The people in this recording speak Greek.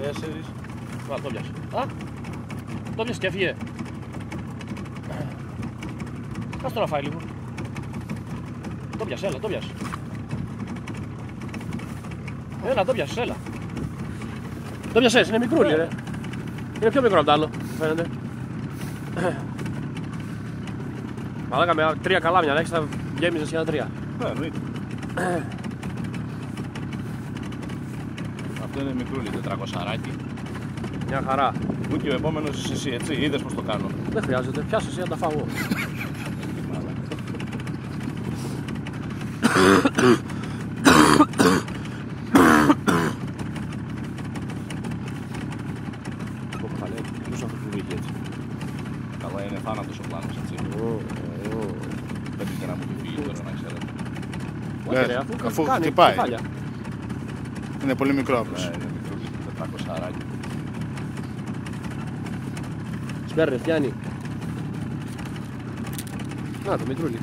Τέσσερις. Να το πιάσε. Α, το πιάσε και έφυγε. Ας το να φάει λίγο. Το πιάσε, έλα, το πιάσε. Έλα, το πιάσε, έλα. Το πιάσες, είναι μικρούλι ρε. Είναι πιο μικρό από το άλλο, φαίνεται. Μαλάκα με 3 καλάμια, να έχεις θα γέμιζες για 3. Εννοείται. Αυτό είναι μικρούλι, 400 Μια χαρά. Μου και ο επόμενος είσαι εσύ, έτσι, είδες πως το κάνω. Δεν χρειάζεται, πιάσε εσύ να τα φάω εγώ. Καλά είναι θάνατος ο πλάνος, έτσι. Πρέπει και να μου τη φύγει τώρα, να ξέρετε. Αφού κάνει χτυπάει. κεφάλια. Είναι πολύ μικρό απλώς. Είναι μικρούλι, 400. Σπέρνε, φτιάνει. Να το μικρούλι.